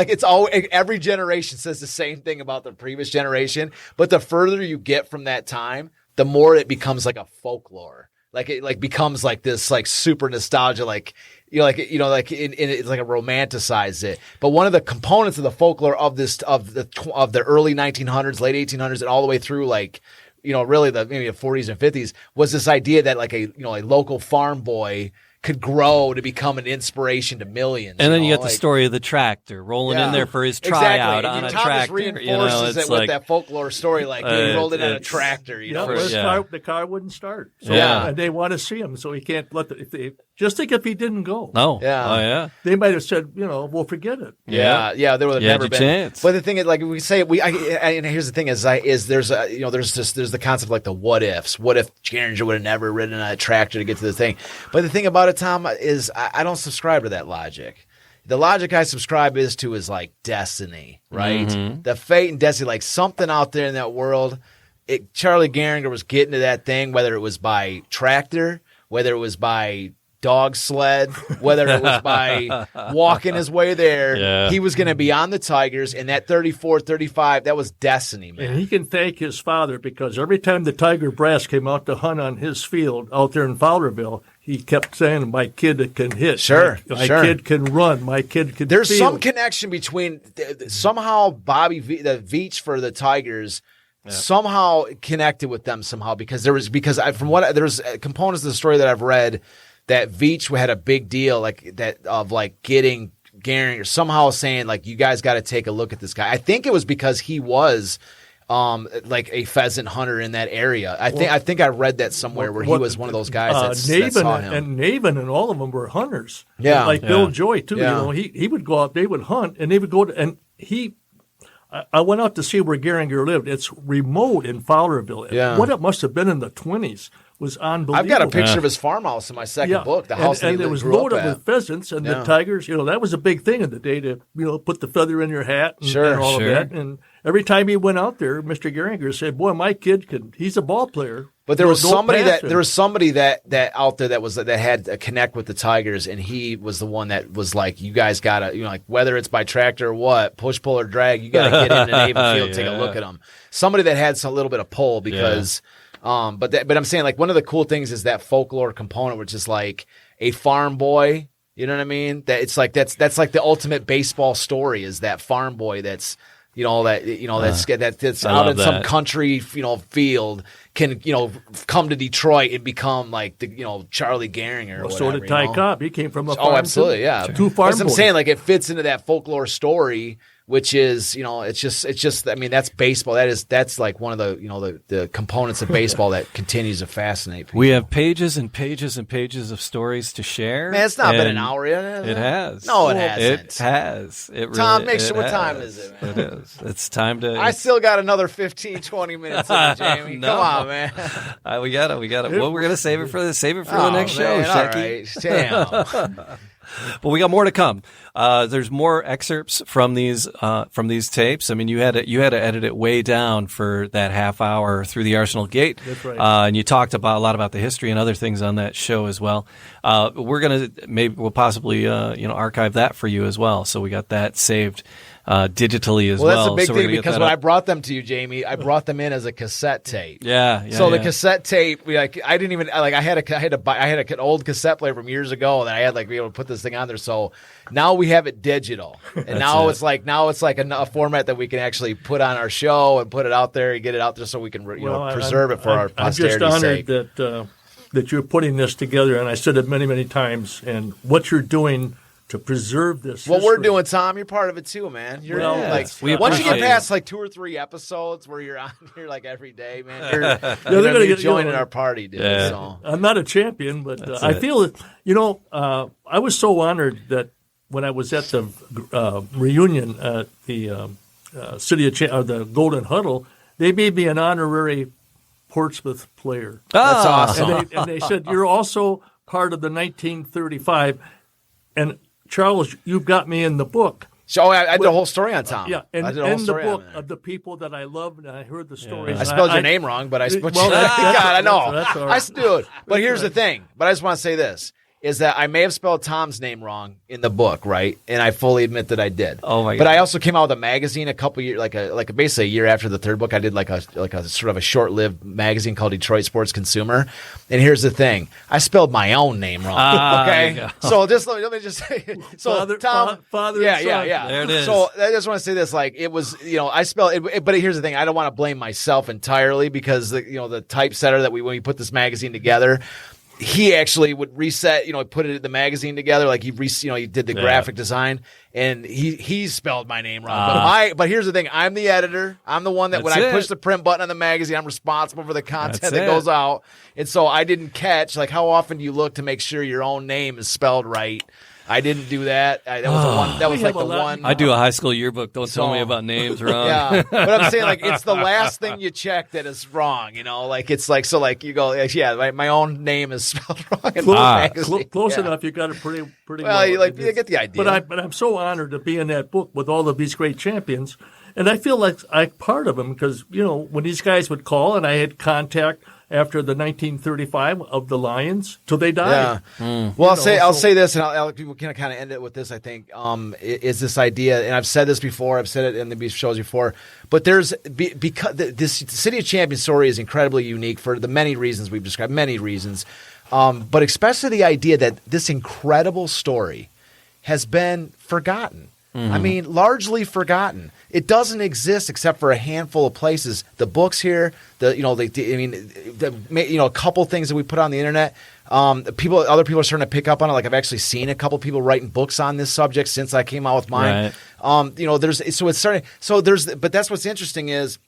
It's all, every generation says the same thing about the previous generation, but the further you get from that time, the more it becomes like a folklore. It becomes this super nostalgia, it's a romanticize it. But one of the components of the folklore of the early 1900s, late 1800s, and all the way through really maybe the 40s and 50s was this idea that a local farm boy could grow to become an inspiration to millions. And then you get the story of the tractor rolling in there for his tryout on a tractor. Reinforces it with that folklore story, he rolled in on a tractor. The car wouldn't start. So, and they want to see him, so he can't just think if he didn't go. No. Yeah. Oh, yeah. They might have said, we'll forget it. Yeah. There would have never been. Chance. But the thing is, we say, and here's the thing is there's the concept the what ifs. What if Gehringer would have never ridden on a tractor to get to the thing? But the thing about it, Tom, is I don't subscribe to that logic. The logic I subscribe is destiny, right? Mm-hmm. The fate and destiny, something out there in that world. Charlie Gehringer was getting to that thing, whether it was by tractor, whether it was by dog sled, whether it was by walking his way there. Yeah. He was going to be on the Tigers, and that 34, 35, that was destiny, man. And he can thank his father because every time the Tiger brass came out to hunt on his field out there in Fowlerville, he kept saying, my kid can hit. Sure, My sure. kid can run. My kid can There's field. some connection between somehow Bobby the Veach for the Tigers somehow connected with them somehow because there's components of the story that I've read that Veach had a big deal like that of like getting Gehringer somehow saying like you guys got to take a look at this guy. I think it was because he was like a pheasant hunter in that area. I think I read that somewhere where he was one of those guys that saw him. And Navin and all of them were hunters. Yeah. Like Bill Joy too. Yeah. You know, he would go out, they would hunt, and they would go to, and I went out to see where Gehringer lived. It's remote in Fowlerville. Yeah. What it must have been in the 20s was unbelievable. I've got a picture of his farmhouse in my second book, the house and that it he was grew up loaded at. with pheasants and the Tigers. You know, that was a big thing in the day to, you know, put the feather in your hat and, Sure, and all sure. of that. And every time he went out there, Mr. Gehringer said, boy, my kid he's a ball player. But there was Don't somebody pass him." that out there that had a connect with the Tigers, and he was the one that was like, you guys gotta, you know, like whether it's by tractor or what, push, pull, or drag, you gotta get into Navy Field, take a look at them. Somebody that had a little bit of pull because, but I'm saying like one of the cool things is that folklore component, which is like a farm boy. You know what I mean? That it's like that's like the ultimate baseball story is that farm boy that's. That's out in some country, field can, come to Detroit and become like the, Charlie Gehringer or whatever. So did Ty Cobb. He came from a farm. Oh, absolutely, yeah. Two farm That's what I'm boys. saying. Like it fits into that folklore story, which is, it's just. I mean, that's baseball. That's like one of the components of baseball that continues to fascinate people. We have pages and pages and pages of stories to share. Man, it's not been an and hour yet. It has. No, it hasn't. It has. Tom, make sure what time is it, man? It is. It's time to. I still got another 15, 20 minutes in it, Jamie. No. Come on, man. We got it. Well, we're gonna save it for the next show, man, all Shecky. right. Damn. But we got more to come. There's more excerpts from these tapes. I mean, you had to edit it way down for that half hour through the Arsenal Gate. That's right. And you talked a lot about the history and other things on that show as well. We'll possibly archive that for you as well. So we got that saved digitally as well. Well, that's a big So we're thing gonna get because that when up. I brought them to you, Jamie, I brought them in as a cassette tape. Yeah. The cassette tape, I didn't even like. I had an old cassette player from years ago that I had be able to put this thing on there. So now we have it digital, and now it's like a format that we can actually put on our show and put it out there and get it out there so we can preserve it for our posterity's I'm just sake. honored that you're putting this together, and I said it many, many times. And what you're doing to preserve this. What we're history. doing, Tom, you're part of it too, man. You're we once you get appreciate past 2 or 3 episodes where you're on here every day, man, you're they're gonna gonna be get- joining our party, dude. Yeah. So. I'm not a champion, but I feel that, I was so honored that when I was at the reunion at the City of the Golden Huddle, they made me an honorary Portsmouth player. That's awesome. And they said, you're also part of the 1935. And Charles, you've got me in the book. So I did a whole story on Tom. Yeah, and I did a whole in the story on book that. of the people that I loved, and I heard the stories. I spelled your name wrong, but I spelled Well, God, I know. that's all right. I do it. But here's the thing. But I just want to say this. Is that I may have spelled Tom's name wrong in the book, right? And I fully admit that I did. Oh my God. But I also came out with a magazine a couple years, basically a year after the third book. I did like a sort of a short-lived magazine called Detroit Sports Consumer. And here's the thing: I spelled my own name wrong. Okay, so just let me just say, so Father- Tom, father yeah, and yeah, son. yeah. There it is. So I just want to say this: it was, I spelled it, but here's the thing: I don't want to blame myself entirely because the typesetter that when we put this magazine together. He actually would reset, put it in the magazine together. Like he did the graphic design, and he spelled my name wrong. But here's the thing: I'm the editor. I'm the one that when I push the print button on the magazine, I'm responsible for the content that goes out. And so I didn't catch how often do you look to make sure your own name is spelled right. I didn't do that. That was the one. That was like the one. I do a high school yearbook. Don't tell me about names wrong. Yeah, but I'm saying it's the last thing you check that is wrong. You you go, my own name is spelled wrong. In the magazine. Close Yeah. enough. You got it pretty Well, well. you get the idea. But I'm so honored to be in that book with all of these great champions. And I feel like I'm part of them because, when these guys would call and I had contact after the 1935 of the Lions till they died. Yeah. Well, I'll say this, and I'll we can kind of end it with this. I think is this idea, and I've said this before. I've said it in the shows before. But there's because this City of Champions story is incredibly unique for the many reasons we've described. Many reasons, but especially the idea that this incredible story has been forgotten. I mean, largely forgotten. It doesn't exist except for a handful of places. The books here, a couple things that we put on the internet. Other people are starting to pick up on it. Like I've actually seen a couple people writing books on this subject since I came out with mine. Right. But that's what's interesting is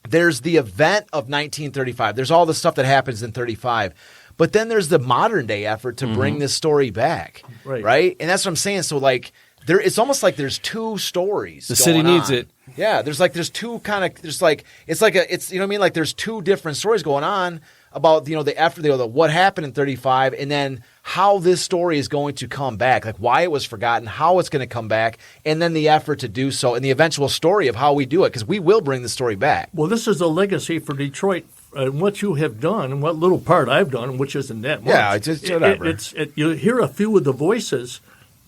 there's the event of 1935. There's all the stuff that happens in 35. But then there's the modern day effort to bring this story back, right? And that's what I'm saying. So like. It's almost like there's two stories. The city needs it. Yeah, there's two kind of you know what I mean? Like there's two different stories going on about the what happened in 35 and then how this story is going to come back, like why it was forgotten, how it's going to come back, and then the effort to do so and the eventual story of how we do it because we will bring the story back. Well, this is a legacy for Detroit. And what you have done and what little part I've done, which isn't that much. Yeah, it's whatever. You hear a few of the voices.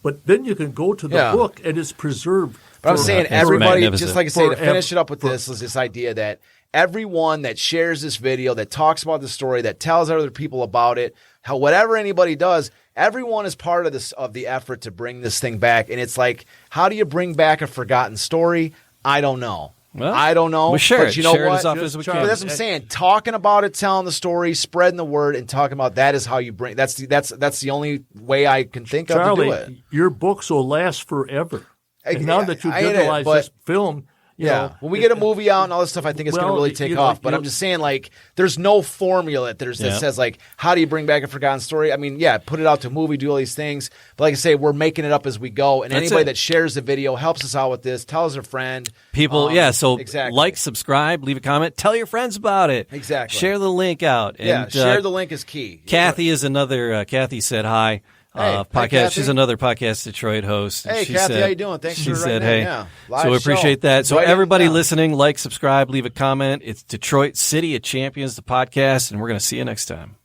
But then you can go to the book and it's preserved. But I'm saying everybody, just like I say, to finish it up with this is this idea that everyone that shares this video, that talks about the story, that tells other people about it, whatever anybody does, everyone is part of the effort to bring this thing back. And it's like, how do you bring back a forgotten story? I don't know. Well, I don't know. We share but you know share what? it as often as we can. But that's what I'm saying. Talking about it, telling the story, spreading the word, and talking about that is how you bring. That's the only way I can think Charlie, of to do it. Your books will last forever. And now that you've digitalized this film. When we get a movie out and all this stuff, I think it's going to really take off. But I'm just saying, like, there's no formula that says, like, how do you bring back a forgotten story? I mean, put it out to a movie, do all these things. But like I say, we're making it up as we go. And anybody that shares the video helps us out with this, tells a friend. People, like, subscribe, leave a comment, tell your friends about it. Exactly. Share the link out. And, share the link is key. Kathy is another, Kathy said hi. Podcast. She's another Podcast Detroit host. Hey, Kathy, how you doing? Thanks for said, hey. So we appreciate that. So everybody listening, like, subscribe, leave a comment. It's Detroit City of Champions, the podcast, and we're going to see you next time.